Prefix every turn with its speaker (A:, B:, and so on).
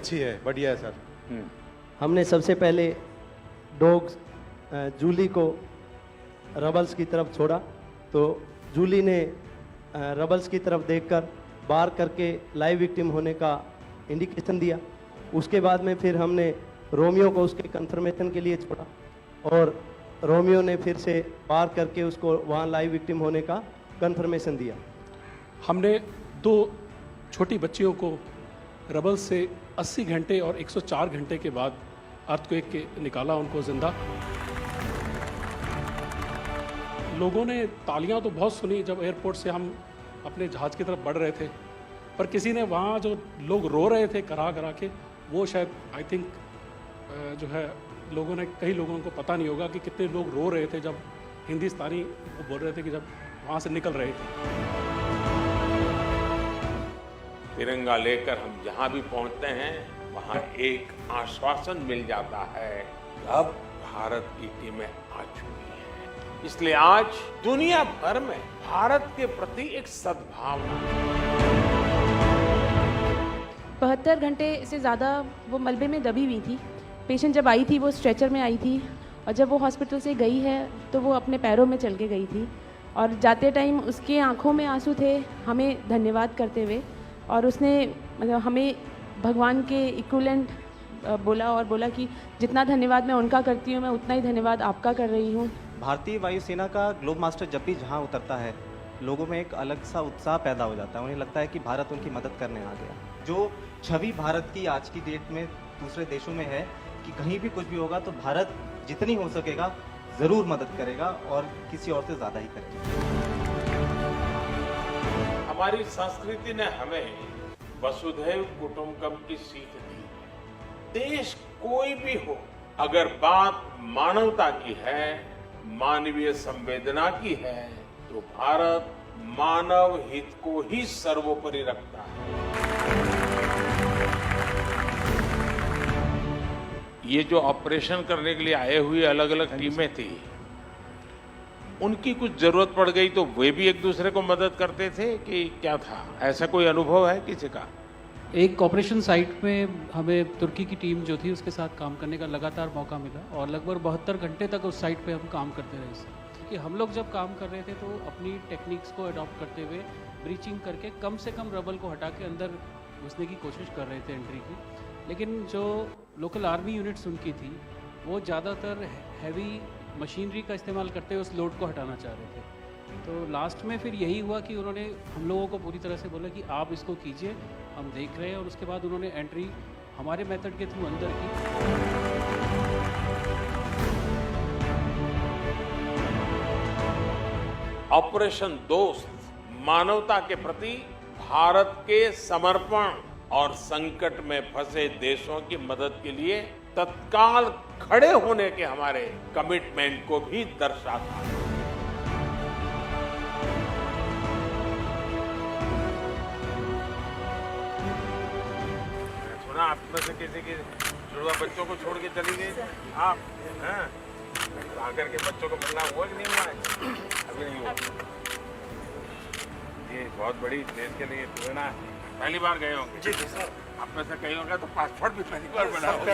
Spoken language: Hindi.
A: अच्छी है, बढ़िया है सर।
B: हमने सबसे पहले डॉग जूली को रबल्स की तरफ छोड़ा, तो जूली ने रबल्स की तरफ देखकर बार करके लाइव विक्टिम होने का इंडिकेशन दिया। उसके बाद में फिर हमने रोमियो को उसके कंफर्मेशन के लिए छोड़ा और रोमियो ने फिर से बार करके उसको वहाँ लाइव विक्टिम होने का कंफर्मेशन दिया।
C: हमने 2 छोटी बच्चियों को रबल से 80 घंटे और 104 घंटे के बाद अर्थक्वेक के निकाला उनको जिंदा। लोगों ने तालियां तो बहुत सुनी जब एयरपोर्ट से हम अपने जहाज़ की तरफ बढ़ रहे थे, पर किसी ने वहाँ जो लोग रो रहे थे करा करा के, वो शायद आई थिंक जो है लोगों ने, कई लोगों को पता नहीं होगा कि कितने लोग रो रहे थे जब हिंदुस्तानी वो बोल रहे थे कि जब वहाँ से निकल रहे थे।
D: तिरंगा लेकर हम जहाँ भी पहुँचते हैं वहाँ एक आश्वासन मिल जाता है, अब भारत की टीमें आ चुकी हैं। इसलिए आज दुनिया भर में भारत के प्रति एक सद्भावना।
E: 72 घंटे से ज़्यादा वो मलबे में दबी हुई थी। पेशेंट जब आई थी वो स्ट्रेचर में आई थी, और जब वो हॉस्पिटल से गई है तो वो अपने पैरों में चल के गई थी, और जाते टाइम उसके आंखों में आंसू थे हमें धन्यवाद करते हुए, और उसने मतलब हमें भगवान के इक्विवेलेंट बोला, और बोला कि जितना धन्यवाद मैं उनका करती हूँ मैं उतना ही धन्यवाद आपका कर रही हूँ।
F: भारतीय वायुसेना का ग्लोब मास्टर जब भी जहाँ उतरता है, लोगों में एक अलग सा उत्साह पैदा हो जाता है। उन्हें लगता है कि भारत उनकी मदद करने आ गया। जो छवि भारत की आज की डेट में दूसरे देशों में है कि कहीं भी कुछ भी होगा तो भारत जितनी हो सकेगा ज़रूर मदद करेगा, और किसी और से ज़्यादा ही करेगा।
D: हमारी संस्कृति ने हमें वसुधैव कुटुंबकम की सीख दी। देश कोई भी हो, अगर बात मानवता की है, मानवीय संवेदना की है, तो भारत मानव हित को ही सर्वोपरि रखता है। ये जो ऑपरेशन करने के लिए आए हुए अलग अलग टीमें थी, उनकी कुछ जरूरत पड़ गई तो वे भी एक दूसरे को मदद करते थे कि क्या था? ऐसा कोई अनुभव है किसी का?
G: एक ऑपरेशन साइट में हमें तुर्की की टीम जो थी उसके साथ काम करने का लगातार मौका मिला, और लगभग 72 घंटे तक उस साइट पे हम काम करते रहे सर। कि हम लोग जब काम कर रहे थे तो अपनी टेक्निक्स को अडॉप्ट करते हुए ब्रीचिंग करके कम से कम रबल को हटा के अंदर घुसने की कोशिश कर रहे थे एंट्री की। लेकिन जो लोकल आर्मी यूनिट्स उनकी थी वो ज़्यादातर हैवी मशीनरी का इस्तेमाल करते हुए उस लोड को हटाना चाह रहे थे। तो लास्ट में फिर यही हुआ कि उन्होंने हम लोगों को पूरी तरह से बोला कि आप इसको कीजिए, हम देख रहे हैं, और उसके बाद उन्होंने एंट्री हमारे मेथड के थ्रू अंदर की।
D: ऑपरेशन दोस्त मानवता के प्रति भारत के समर्पण और संकट में फंसे देशों की मदद के लिए तत्काल खड़े होने के हमारे कमिटमेंट को भी दर्शाता है। सुना आप में से किसी की जुड़वा बच्चों को छोड़ के चली गई आप, हैं? आकर के बच्चों को मिलना हुआ कि नहीं हुआ है? अभी नहीं हुआ। ये बहुत बड़ी देश के लिए प्रेरणा है। पहली बार गए होंगे? जी सर। आप में से कई होंगे तो पासपोर्ट भी पहली बार बना होगा।